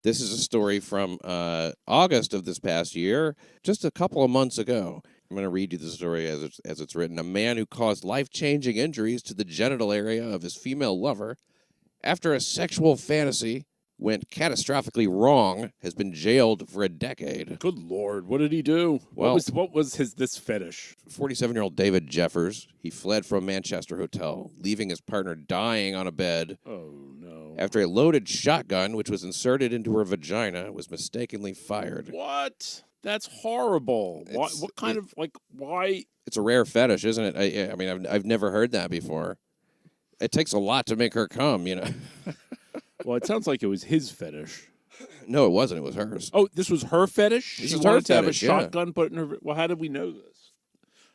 This is a story from August of this past year, just a couple of months ago. I'm going to read you the story as it's written. A man who caused life-changing injuries to the genital area of his female lover after a sexual fantasy went catastrophically wrong has been jailed for a decade. Good Lord, what did he do? Well, what was this fetish? 47-year-old David Jeffers, he fled from a Manchester hotel, leaving his partner dying on a bed Oh no! after a loaded shotgun, which was inserted into her vagina, was mistakenly fired. What? That's horrible. What kind of why? It's a rare fetish, isn't it? I mean, I've never heard that before. It takes a lot to make her come, you know. Well, it sounds like it was his fetish. No, it wasn't. It was hers. Oh, this was her fetish? This she is wanted her to have a fetish, yeah. shotgun put in her. Well, how did we know this?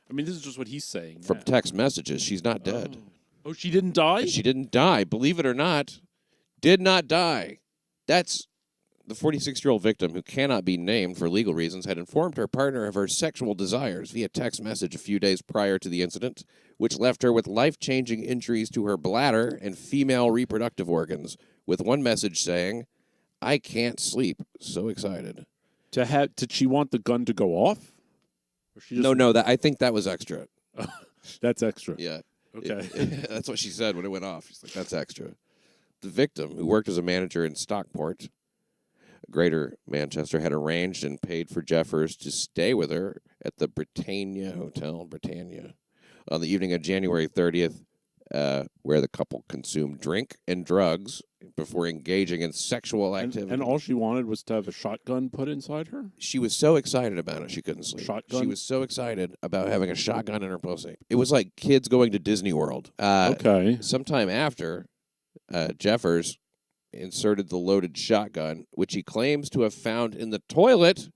I mean, this is just what he's saying. From text messages, she's not dead. Oh, she didn't die? She didn't die. Believe it or not, did not die. That's the 46-year-old victim, who cannot be named for legal reasons, had informed her partner of her sexual desires via text message a few days prior to the incident, which left her with life-changing injuries to her bladder and female reproductive organs, with one message saying, "I can't sleep. So excited." Did she want the gun to go off? Or she just No, I think that was extra. That's extra. Yeah. Okay. That's what she said when it went off. She's like, that's extra. The victim, who worked as a manager in Stockport, Greater Manchester, had arranged and paid for Jeffers to stay with her at the Britannia Hotel, on the evening of January 30th, where the couple consumed drink and drugs before engaging in sexual activity. And all she wanted was to have a shotgun put inside her? She was so excited about it, she couldn't sleep. Shotgun? She was so excited about having a shotgun in her pussy. It was like kids going to Disney World. Okay. Sometime after, Jeffers inserted the loaded shotgun, which he claims to have found in the toilet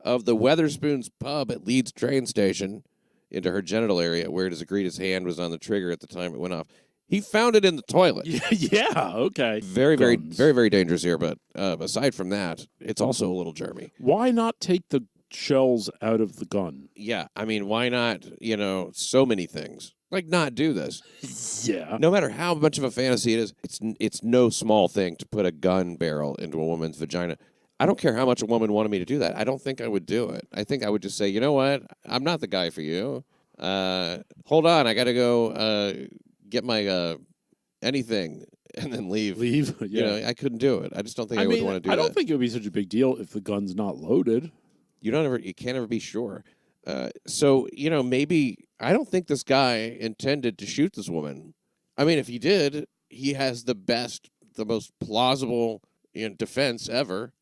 of the Weatherspoons pub at Leeds train station, into her genital area, where it is agreed his hand was on the trigger at the time it went off. He found it in the toilet. Yeah, okay. Very, very dangerous here, but aside from that, it's also a little germy. Why not take the shells out of the gun? Yeah, I mean, why not, so many things. Like, not do this. Yeah. No matter how much of a fantasy it is, it's no small thing to put a gun barrel into a woman's vagina. I don't care how much a woman wanted me to do that. I don't think I would do it. I think I would just say, you know what? I'm not the guy for you. Hold on. I got to go get my anything and then leave. Leave? Yeah. I couldn't do it. I just don't think I would want to do that. I don't think it would be such a big deal if the gun's not loaded. You can't ever be sure. So, maybe I don't think this guy intended to shoot this woman. I mean, if he did, he has the most plausible defense ever.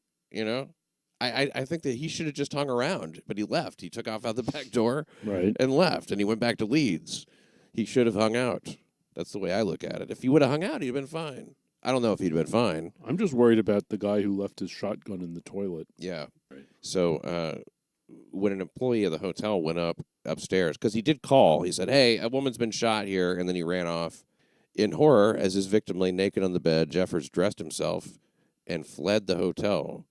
I think that he should have just hung around, but he left. He took off out the back door and left, and he went back to Leeds. He should have hung out. That's the way I look at it. If he would have hung out, he'd have been fine. I don't know if he'd have been fine. I'm just worried about the guy who left his shotgun in the toilet. Yeah. Right. So when an employee of the hotel went upstairs, because he did call, he said, "Hey, a woman's been shot here," and then he ran off. In horror, as his victim lay naked on the bed, Jeffers dressed himself and fled the hotel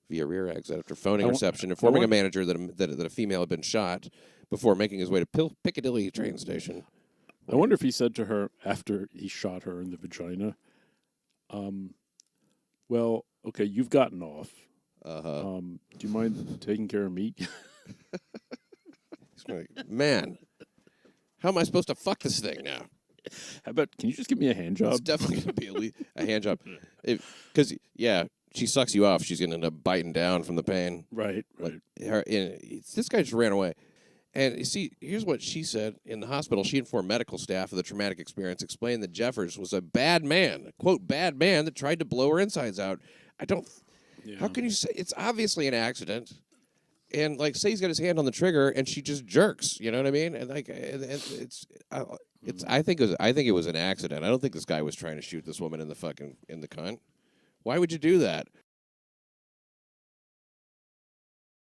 via rear exit after phoning reception, informing a manager that a female had been shot before making his way to Piccadilly train station. I wonder if he said to her after he shot her in the vagina, well, okay, you've gotten off. Do you mind taking care of me? Man, how am I supposed to fuck this thing now? How about, can you just give me a hand job? It's definitely going to be a hand job. Because, she sucks you off. She's going to end up biting down from the pain. Right. This guy just ran away. And you see, here's what she said. In the hospital, she informed medical staff of the traumatic experience, explained that Jeffers was a bad man, quote, bad man that tried to blow her insides out. How can you say, it's obviously an accident. And, say he's got his hand on the trigger, and she just jerks. You know what I mean? And, I think it was an accident. I don't think this guy was trying to shoot this woman in the cunt. Why would you do that?